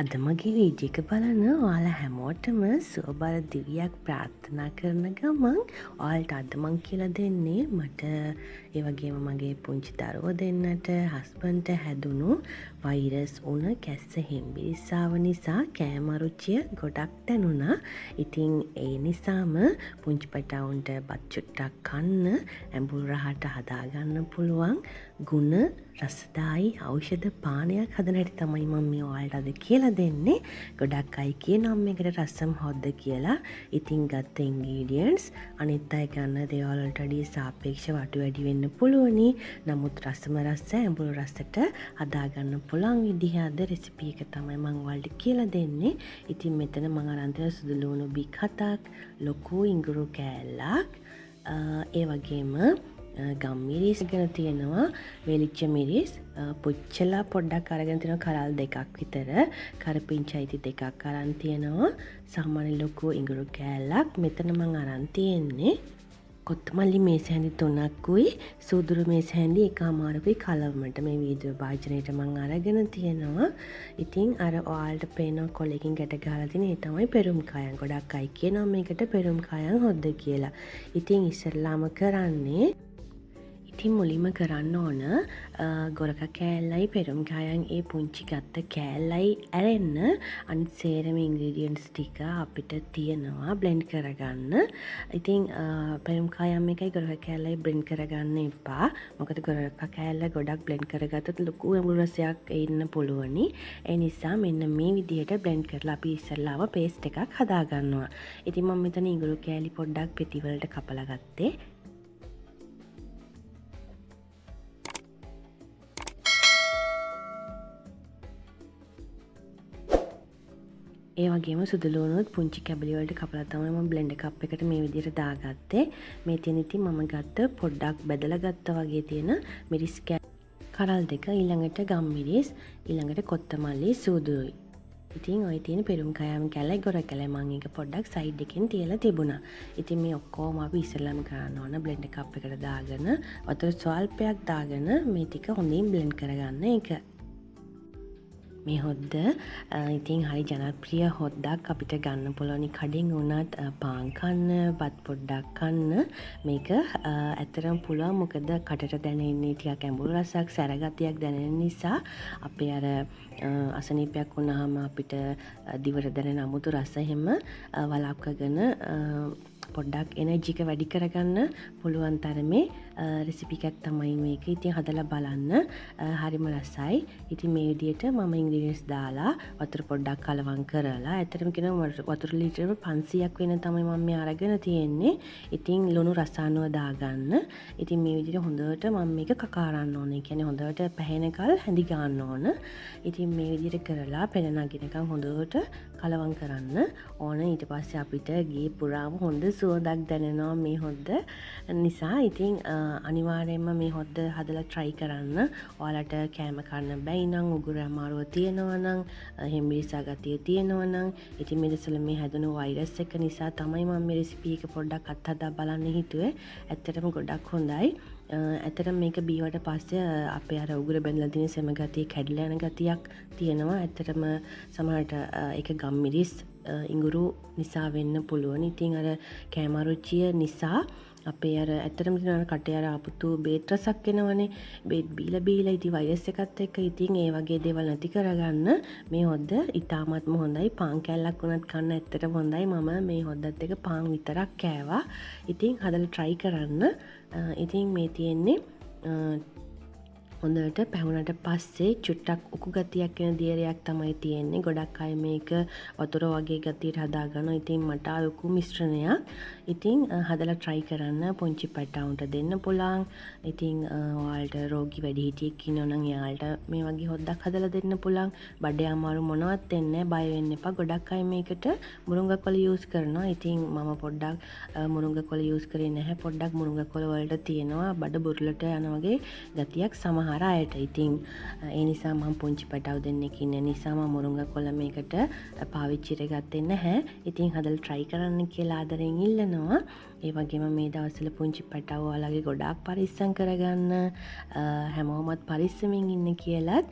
අද මගේ වීඩියෝ එක බලන ඔයාලා හැමෝටම සුවබර දිවියක් ප්‍රාර්ථනා කරන ගමන් ඔයාලට අද මං කියලා දෙන්නේ මට ඒ වගේම මගේ පුංචි දරුවෝ දෙන්නට හස්බන්ඩ්ට හැදුණු වෛරස් උණ කැස්ස හෙම්බිරිස්සාව නිසා කෑම අරුචිය ගොඩක් දැනුණා. ඉතින් ඒ නිසාම පුංචි පැටවුන්ට බත් චුට්ටක් කන්න ඇඹුල් රහට හදාගන්න පුළුවන් ගුණ රසදායි ඖෂධ පානයක් හදන හැටි තමයි මම මේ ඔයාලට අද කියලා දෙන්නේ. ගොඩක් අය කියනවා මේකට රසම් හොද්ද කියලා. ඉතින් ගත්ත ඉන්ග්‍රීඩියන්ට්ස් අනිත් අය ගන්න දේවල් වලට වඩා සාපේක්ෂව අඩු වැඩි වෙන්න පුළුවනි. නමුත් රසම රස ඇඹුල් රසට හදාගන්න පුළුවන් විදිහ අද රෙසිපි එක තමයි මම ඔයාලට කියලා දෙන්නේ. ඉතින් මෙතන මම අරන් තියෙන සුදු ලුණු බික් 7ක්, ලොකු ඉඟුරු කෑල්ලක්, ඒ වගේම ගම්මිරිස් ගෙන තියෙනවා, වෙලිච්ච මිරිස් පුච්චලා පොඩ්ඩක් අරගෙන තියෙනවා, කරල් 2ක් විතර, කරපිංචයිති 2ක් අරන් තියෙනවා, සාමාන්‍ය ලොකු ඉඟුරු කෑල්ලක්. මෙතන මම අරන් තියෙන්නේ කොත්තමල්ලි මේස හැඳි 3කුයි සූදුරු මේස හැඳි 1මාරකුයි කලවමට මේ වීදුරු භාජනයට මම අරගෙන තියෙනවා. ඉතින් අර ඔයාලට පේන කොලකින් ගැට ගහලා තියෙන ඒ තමයි පෙරුම් කායන්. ගොඩක් අය කියනවා මේකට පෙරුම් කායන් හොද්ද කියලා. ඉතින් ඉස්සෙල්ලාම කරන්නේ ඉතින් මුලින්ම කරන්න ඕන ගොරක කෑල්ලයි පෙරුම් කායන් ඒ පුංචි ගත්ත කෑල්ලයි ඇරෙන්න අනිත් සේරම ඉන්ග්‍රීඩියන්ට්ස් ටික අපිට තියෙනවා බ්ලෙන්ඩ් කරගන්න. ඉතින් පෙරුම් කායම් එකයි ගොරක කෑල්ලයි බ්ලෙන්ඩ් කරගන්න එපා. මොකද ගොරක කෑල්ල ගොඩක් බ්ලෙන්ඩ් කරගත්තොත් ලොකු ඇඹුල් රසයක් එන්න පුළුවනි. ඒ නිසා මෙන්න මේ විදිහට බ්ලෙන්ඩ් කරලා අපි ඉස්සෙල්ලාම පේස්ට් එකක් හදා ගන්නවා. ඉතින් මම මෙතන ඉඟුරු කෑලි පොඩ්ඩක් පෙති වලට කපලා ගත්තේ. ඒ වගේම සුදු ලුණුත් පුංචි කැබලි වලට කපලා තමයි මම බ්ලෙන්ඩර් කප් එකට මේ විදිහට දාගත්තේ. මේ තියෙන ඉතින් මම ගත්ත පොඩ්ඩක් බෙදලා ගත්තා වගේ තියෙන මිරිස් කරල් 2, ඊළඟට ගම් මිරිස්, ඊළඟට කොත්තමල්ලි සූදුරුයි. ඉතින් ඔය තියෙන පෙරුම් කෑම කැලයි ගොර කැලයි මම එක පොඩ්ඩක් සයිඩ් එකෙන් තියලා තිබුණා. ඉතින් මේ ඔක්කොම අපි ඉස්සෙල්ලාම කරන්න ඕන බ්ලෙන්ඩර් කප් එකට දාගෙන වතුර ස්වල්පයක් දාගෙන මේ ටික හොඳින් බ්ලෙන්ඩ් කරගන්න එක. මේ හොද්ද ඉතින් හරි ජනප්‍රිය හොද්දක් අපිට ගන්න පුළුවන්. කඩින් උනත් පාන් කන්න, බත් පොඩ්ඩක් කන්න මේක ඇතරම් පුළුවන්. මොකද කටට දැනෙන්නේ ටිකක් ඇඹුල් රසක්, සැර ගතියක් දැනෙන නිසා අපේ අර අසනීපයක් වුණාම අපිට දිවට දැනෙන අමුතු රස හැම වළක්වගෙන පොඩ්ඩක් එනර්ජි එක වැඩි කරගන්න පුළුවන් තරමේ රෙසිපි එකක් තමයි මේක. ඉතින් හදලා බලන්න. හරිම රසයි. ඉතින් මේ විදිහට මම ඉන්ග්‍රීඩියන්ට්ස් දාලා වතුර පොඩ්ඩක් කලවම් කරලා ඇත්තටම කියනවා වතුර ලීටර 500ක් වෙන තමයි මම මේ අරගෙන තියෙන්නේ. ඉතින් ලුණු රසානුව දාගන්න. ඉතින් මේ විදිහට හොඳට මම මේක කකාරන්න ඕනේ. ඒ කියන්නේ හොඳට පැහැෙනකල් හැඳි ගන්න ඕන. ඉතින් මේ විදිහට කරලා පෙන නගිනකම් හොඳට කලවම් කරන්න ඕන. ඊට පස්සේ අපිට ගේ පුරාම හොඳ සුවඳක් දැනෙනවා මේ හොද්ද නිසා. ඉතින් අනිවාර්යයෙන්ම මේ හොද්ද හදලා try කරන්න. ඔයාලට කෑම කන්න බැයි නම්, උගුර අමාරුව තියෙනවා නම්, හෙම්බිරිසා ගතිය තියෙනවා නම්, ඉතින් මේ දසල මේ හැදුණු වෛරස් එක නිසා තමයි මම මේ රෙසිපි එක පොඩ්ඩක් අත්හදා බලන්න හිතුවේ. ඇත්තටම ගොඩක් හොඳයි. ඇත්තටම මේක බීවට පස්සේ අපේ අර උගුර බැඳලා තියෙන සෙම ගතිය කැඩිලා යන ගතියක් තියෙනවා. ඇත්තටම සමහරට ඒක ගම්මිරිස් ඉඟුරු නිසා වෙන්න පුළුවන්. ඉතින් අර කෑම රුචිය නිසා අපේ අර ඇත්තටම තියෙන කටේ අර අපුතු බේත් රසක් එනවනේ. බේත් බීලා ඉතින් වෛරස් එකත් එක්ක ඉතින් ඒ වගේ දේවල් නැති කරගන්න මේ හොද්ද ඉතාමත්ම හොඳයි. පාන් කෑල්ලක් වුණත් කන්න ඇත්තටම හොඳයි. මම මේ හොද්දත් එක්ක පාන් විතරක් කෑවා. ඉතින් හදලා try කරන්න. ඉතින් මේ තියෙන්නේ හොඳට පැහුණට පස්සේ චුට්ටක් උකු ගතියක් වෙන දියරයක් තමයි තියෙන්නේ. ගොඩක් අය මේක වතුර වගේ ගතියට හදාගන්නවා. ඉතින් මට උකු මිශ්‍රණයක්. ඉතින් හදලා try කරන්න. පුංචි පැටවුන්ට දෙන්න පුළුවන්. ඉතින් ඔයාලට රෝගී වැඩිහිටියෙක් ඉන්නවා නම් එයාලට මේ වගේ හොද්දක් හදලා දෙන්න පුළුවන්. බඩේ අමාරු මොනවත් වෙන්නේ නැහැ. බය වෙන්න එපා. ගොඩක් අය මේකට මුරුංගකොළ යූස් කරනවා. ඉතින් මම පොඩ්ඩක් මුරුංගකොළ යූස් කරේ නැහැ. පොඩ්ඩක් මුරුංගකොළ වලට තියෙනවා බඩ බුරුලට යන වගේ ගතියක් සමහර සමහර අයට. ඉතින් ඒ නිසා මම පුංචි පැටව දෙන්නෙක් ඉන්න නිසා මම මුරුංගා කොළ මේකට පාවිච්චිට ගත්තේ නැහැ. ඉතින් හදලා try කරන්න කියලා ආදරෙන් ඉල්ලනවා. ඒ වගේම මේ දවස්වල පුංචි පැටව ඔයාලගේ ගොඩාක් පරිස්සම් කරගන්න හැමෝමත් පරිස්සමින් ඉන්න කියලත්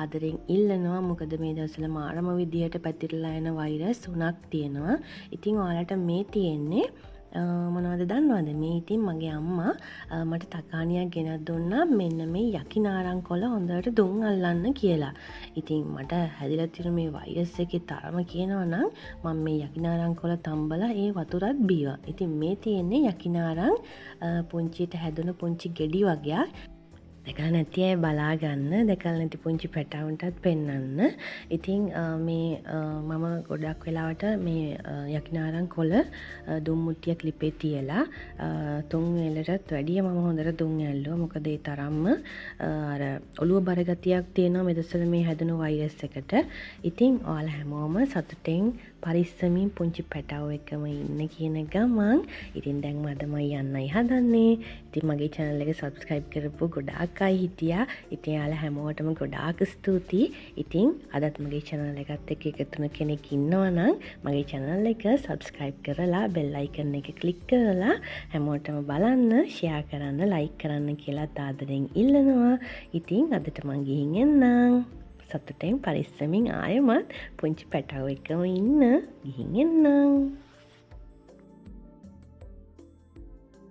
ආදරෙන් ඉල්ලනවා. මොකද මේ දවස්වල මාරම විදියට පැතිරලා යන වෛරස් තුනක් තියෙනවා. ඉතින් ඔයාලට මේ තියෙන්නේ මොනවද දන්නවද? මේ ඉතින් මගේ අම්මා මට තකානියක් ගෙනත් දුන්නා මෙන්න මේ යකිනාරං කොළ හොඳට දුම් අල්ලන්න කියලා. ඉතින් මට හැදිලා තියෙන මේ වෛරස් එකේ තරම කියනවා නම් මම මේ යකිනාරං කොළ තම්බලා ඒ වතුරත් බීවා. ඉතින් මේ තියෙන්නේ යකිනාරං පුංචිට හැදුණු පුංචි ගෙඩි වගේක්. දැකලා නැති අය බලා ගන්න. දැකලා නැති පුංචි පැටවුන්ටත් පෙන්වන්න. ඉතින් මේ මම ගොඩක් වෙලාවට මේ යකිනාරං කොළ දුම් මුට්ටියක් ලිපේ තියලා 3 වේලටත් වැඩිය මම හොඳට දුම් ඇල්ලුවා. මොකද ඒ තරම්ම අර ඔළුව බර ගතියක් තියෙනවා මෙදසල මේ හැදුණු වෛරස් එකට. ඉතින් ඔයාලා හැමෝම සතුටෙන් පරිස්සමින් පුංචි පැටවෝ එක්කම ඉන්න කියන ගමන් ඉතින් දැන් මම යන්නයි හදන්නේ. ඉතින් මගේ channel එක subscribe කරපු ගොඩාක් අය හිටියා. ඉතින් යාලා හැමෝටම ගොඩාක් ස්තුතියි. ඉතින් අදත් මගේ channel එකත් එක්ක එකතුන කෙනෙක් ඉන්නවා නම් මගේ channel එක subscribe කරලා bell icon එක click කරලා හැමෝටම බලන්න, share කරන්න, like කරන්න කියලා ආදරෙන් ඉල්ලනවා. ඉතින් අදට මං ගිහින් එන්නම්. සතුටෙන් පරිස්සමින් ආයෙමත් පුංචි පැටවෝ එක්කම ඉන්න ගිහින් එන්නම්.